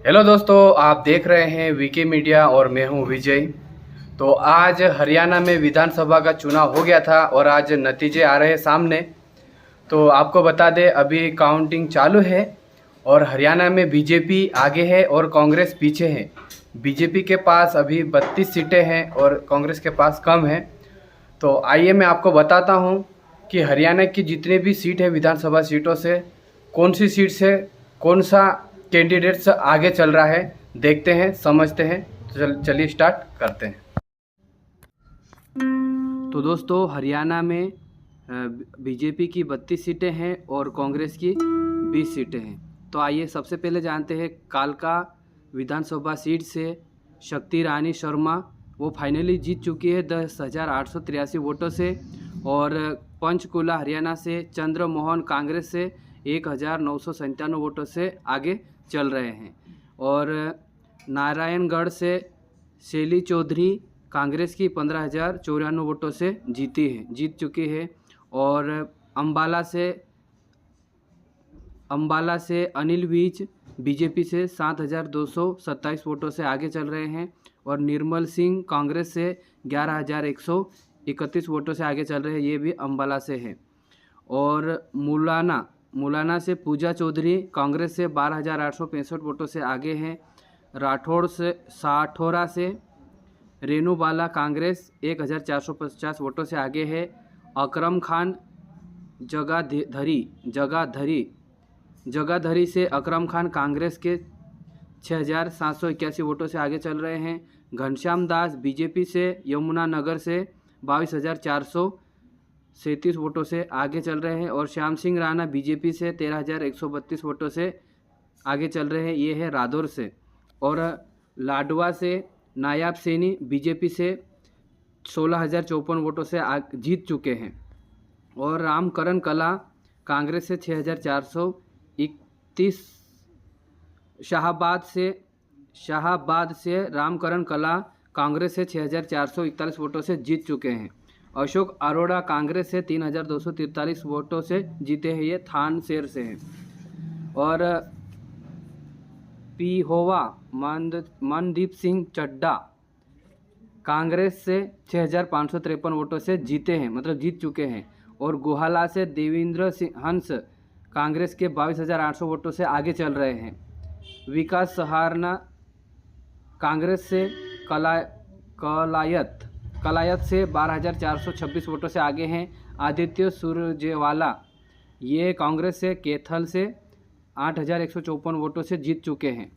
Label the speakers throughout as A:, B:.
A: Hello दोस्तों, आप देख रहे हैं वीके मीडिया और मैं हूं विजय। तो आज हरियाणा में विधानसभा का चुनाव हो गया था और आज नतीजे आ रहे हैं सामने। तो आपको बता दें, अभी काउंटिंग चालू है और हरियाणा में बीजेपी आगे है और कांग्रेस पीछे है। बीजेपी के पास अभी 32 सीटें हैं और कांग्रेस के पास कम है। तो आइए मैं आपको बताता हूं कि हरियाणा की जितने भी सीट है विधानसभा सीटों से कौन सी सीट से कौन सा कैंडिडेट्स आगे चल रहा है, देखते हैं समझते हैं। तो चलिए स्टार्ट करते हैं। तो दोस्तों, हरियाणा में बीजेपी की 32 सीटें हैं और कांग्रेस की 20 सीटें हैं। तो आइए सबसे पहले जानते हैं कालका विधानसभा सीट से शक्ति रानी शर्मा वो फाइनली जीत चुकी है 10,883 वोटों से। और पंचकुला हरियाणा से चंद्र मोहन कांग्रेस से 1,997 वोटों से आगे चल रहे हैं। और नारायणगढ़ से शैली चौधरी कांग्रेस की 15,094 वोटों से जीत चुकी है। और अंबाला से अनिल विज बीजेपी से 7,227 वोटों से आगे चल रहे हैं। और निर्मल सिंह कांग्रेस से 11,131 वोटों से आगे चल रहे हैं, ये भी अंबाला से है। और मुलाना से पूजा चौधरी कांग्रेस से 12,865 वोटों से आगे हैं। साठौरा से रेनू बाला कांग्रेस 1,450 वोटों से आगे है। अकरम खान जगाधरी से अकरम खान कांग्रेस के 6,781 वोटों से आगे चल रहे हैं। घनश्याम दास बीजेपी से यमुनानगर से 22,437 वोटों से आगे चल रहे हैं। और श्याम सिंह राणा बीजेपी से 13,132 वोटों से आगे चल रहे हैं, ये है रादौर से। और लाडवा से नायाब सैनी बीजेपी से 16,054 वोटों से जीत चुके हैं। और रामकरण कला कांग्रेस से 6,431। शाहाबाद से रामकरण कला कांग्रेस से 6,441 वोटों से जीत चुके हैं। अशोक अरोड़ा कांग्रेस से 3,243 वोटों से जीते हैं, ये थानसेर से हैं। और पिहोवा मनदीप सिंह चड्डा कांग्रेस से 6,553 वोटों से जीते हैं, मतलब जीत चुके हैं। और गुहाला से देवेंद्र सिंह हंस कांग्रेस के 22,800 वोटों से आगे चल रहे हैं। विकास सहारना कांग्रेस से कलायत से 12,426 वोटों से आगे हैं। आदित्य सुरजेवाला ये कांग्रेस से कैथल से 8,154 वोटों से जीत चुके हैं।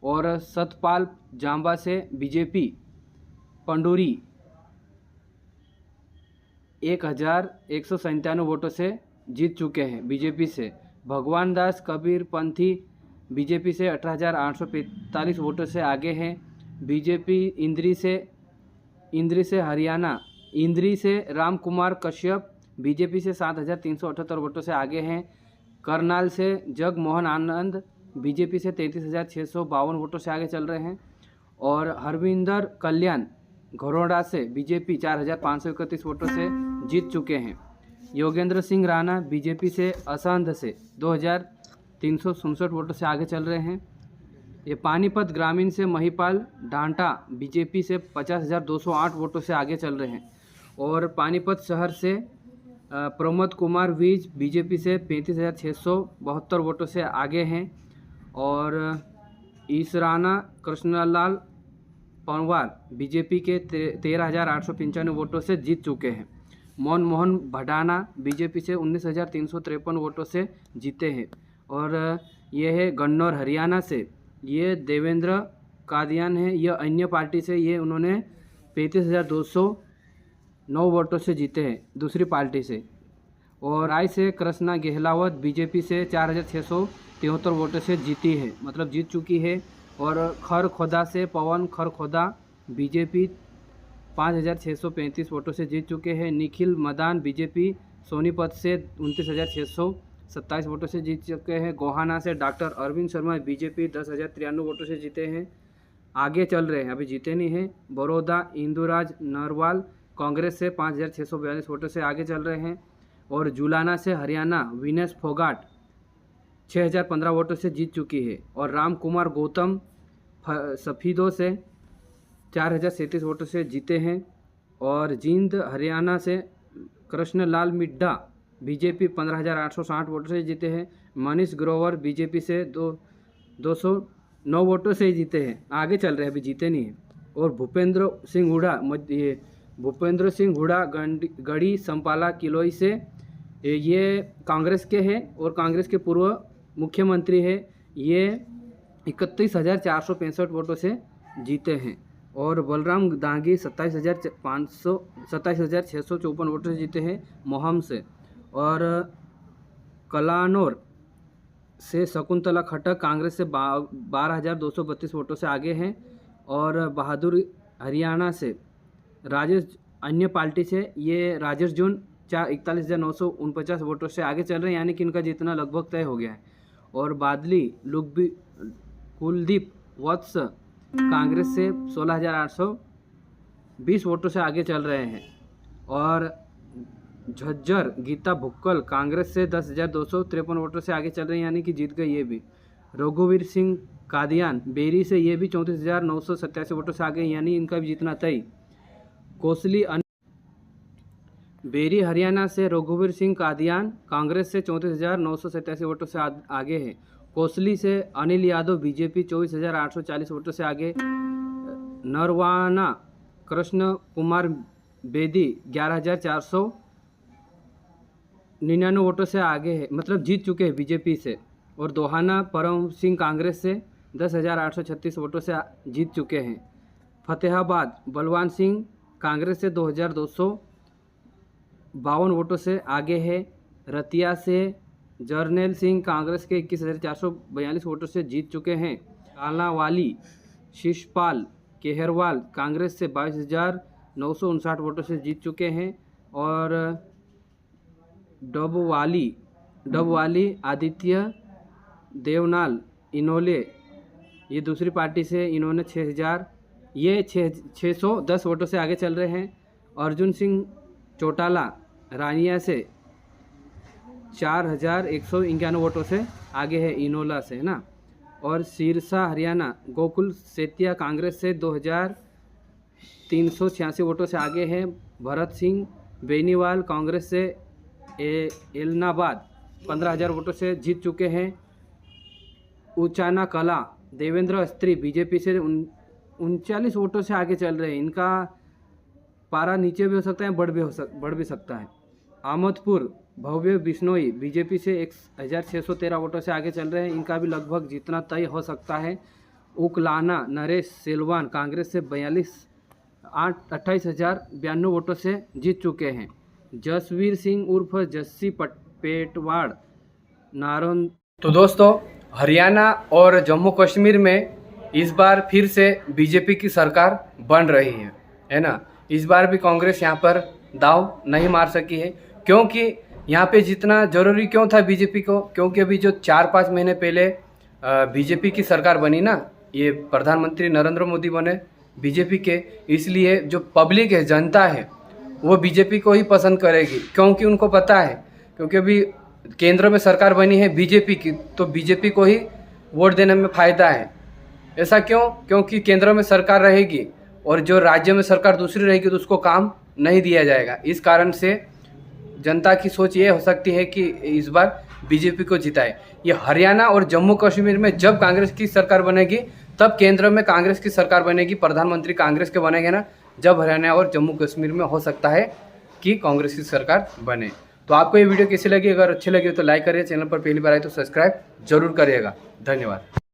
A: और सतपाल जांबा से बीजेपी पंडूरी 1,197 वोटों से जीत चुके हैं बीजेपी से। भगवान दास कबीर पंथी बीजेपी से 18,845 वोटों से आगे हैं। बीजेपी इंद्री से हरियाणा इंद्री से राम कुमार कश्यप बीजेपी से 7,378 वोटों से आगे हैं। करनाल से जगमोहन आनंद बीजेपी से 33,652 वोटों से आगे चल रहे हैं। और हरविंदर कल्याण घरोड़ा से बीजेपी 4,531 वोटों से जीत चुके हैं। योगेंद्र सिंह राणा बीजेपी से असंध से 2,367 वोटों से आगे चल रहे हैं। ये पानीपत ग्रामीण से महिपाल डांटा बीजेपी से 50,208 वोटों से आगे चल रहे हैं। और पानीपत शहर से प्रमोद कुमार विज बीजेपी से 35,672 वोटों से आगे हैं। और ईसराना कृष्णलाल पंवार बीजेपी के 13,895 वोटों से जीत चुके हैं। मनमोहन भडाना बीजेपी से 19,353 वोटों से जीते हैं। और ये है गन्नौर हरियाणा से, ये देवेंद्र कादियान है, यह अन्य पार्टी से, ये उन्होंने 35,209 वोटों से जीते हैं दूसरी पार्टी से। और राय से कृष्णा गहलावत बीजेपी से 4,673 वोटों से जीती है, मतलब जीत चुकी है। और खरखोदा से पवन खरखोदा बीजेपी 5,635 वोटों से जीत चुके हैं। निखिल मदान बीजेपी सोनीपत से 29,627 वोटों से जीत चुके हैं। गोहाना से डॉक्टर अरविंद शर्मा बीजेपी 10,093 वोटों से जीते हैं, आगे चल रहे हैं, अभी जीते नहीं हैं। बड़ौदा इंदुराज नरवाल कांग्रेस से 5,642 वोटों से आगे चल रहे हैं। और जुलाना से हरियाणा विनेश फोगाट 6015 वोटों से जीत चुकी है। और राम कुमार गौतम सफीदों से 4037 वोटों से जीते हैं। और जींद हरियाणा से कृष्णलाल मिड्ढा बीजेपी 15,860 वोटों से जीते हैं। मनीष ग्रोवर बीजेपी से 209 वोटों से ही जीते हैं, आगे चल रहे हैं, अभी जीते नहीं हैं। और भूपेंद्र सिंह हुडा गढ़ी संपाला किलोई से, ये कांग्रेस के हैं और कांग्रेस के पूर्व मुख्यमंत्री है। ये 31,465 वोटों से जीते हैं। और बलराम दांगी 27,654 वोटों से जीते हैं मोहम से। और कलानौर से शकुंतला खट्टर कांग्रेस से 12,232 वोटों से आगे हैं। और बहादुर हरियाणा से राजेश, अन्य पार्टी से ये राजेश जून 41,949 वोटों से आगे चल रहे हैं, यानी कि इनका जीतना लगभग तय हो गया है। और बादली कुलदीप वत्स कांग्रेस से 16,820 वोटों से आगे चल रहे हैं। और झज्जर गीता भुक्कल कांग्रेस से 10,253 वोटों से आगे चल रहे हैं, यानी कि जीत गए ये भी। रघुवीर सिंह कादियान बेरी से ये भी 34,987 वोटों से आगे, यानी इनका भी जीतना तय। कोसली बेरी हरियाणा से रघुवीर सिंह कादियान कांग्रेस से 34,987 वोटों से आगे है। कोसली से अनिल यादव बीजेपी 24,840 वोटों से आगे। नरवाना कृष्ण कुमार बेदी 11,499 वोटों से आगे है, मतलब जीत चुके हैं बीजेपी से। और दोहाना परम सिंह कांग्रेस से 10,836 वोटों से जीत चुके हैं। फतेहाबाद बलवान सिंह कांग्रेस से 2,252 वोटों से आगे है। रतिया से जर्नैल सिंह कांग्रेस के 21,442 वोटों से जीत चुके हैं। कालावाली शिषपाल केहरवाल कांग्रेस से 22,959 वोटों से जीत चुके हैं। और डबवाली आदित्य देवनाल इनोले, ये दूसरी पार्टी से, इन्होंने 610 वोटों से आगे चल रहे हैं। अर्जुन सिंह चौटाला रानिया से 4,191 वोटों से आगे है, इनोला से, है ना। और सिरसा हरियाणा गोकुल सेतिया कांग्रेस से 2,386 वोटों से आगे है। भरत सिंह बेनीवाल कांग्रेस से एलनाबाद 15,000 वोटों से जीत चुके हैं। उचाना कला देवेंद्र अस्त्री बीजेपी से 39 वोटों से आगे चल रहे हैं। इनका पारा नीचे भी हो सकता है, बढ़ भी सकता है। आमदपुर भव्य बिश्नोई बीजेपी से 1,613 वोटों से आगे चल रहे हैं, इनका भी लगभग जितना तय हो सकता है। उकलाना नरेश सिलवान कांग्रेस से 28,092 वोटों से जीत चुके हैं। जसवीर सिंह उर्फ जस्सी पेटवाड़ नारोन। तो दोस्तों, हरियाणा और जम्मू कश्मीर में इस बार फिर से बीजेपी की सरकार बन रही है ना। इस बार भी कांग्रेस यहाँ पर दाव नहीं मार सकी है, क्योंकि यहाँ पे जितना जरूरी क्यों था बीजेपी को, क्योंकि अभी जो 4-5 महीने पहले बीजेपी की सरकार बनी ना, ये प्रधानमंत्री नरेंद्र मोदी बने बीजेपी के, इसलिए जो पब्लिक है, जनता है, वो बीजेपी को ही पसंद करेगी, क्योंकि उनको पता है, क्योंकि अभी केंद्र में सरकार बनी है बीजेपी की, तो बीजेपी को ही वोट देने में फ़ायदा है। ऐसा क्यों? क्योंकि केंद्र में सरकार रहेगी और जो राज्य में सरकार दूसरी रहेगी तो उसको काम नहीं दिया जाएगा। इस कारण से जनता की सोच ये हो सकती है कि इस बार बीजेपी को जिताए। ये हरियाणा और जम्मू कश्मीर में जब कांग्रेस की सरकार बनेगी, तब केंद्र में कांग्रेस की सरकार बनेगी, प्रधानमंत्री कांग्रेस के बनेंगे ना, जब हरियाणा और जम्मू कश्मीर में हो सकता है कि कांग्रेस की सरकार बने। तो आपको ये वीडियो कैसी लगी? अगर अच्छी लगी तो लाइक करिए, चैनल पर पहली बार आए तो सब्सक्राइब जरूर करिएगा। धन्यवाद।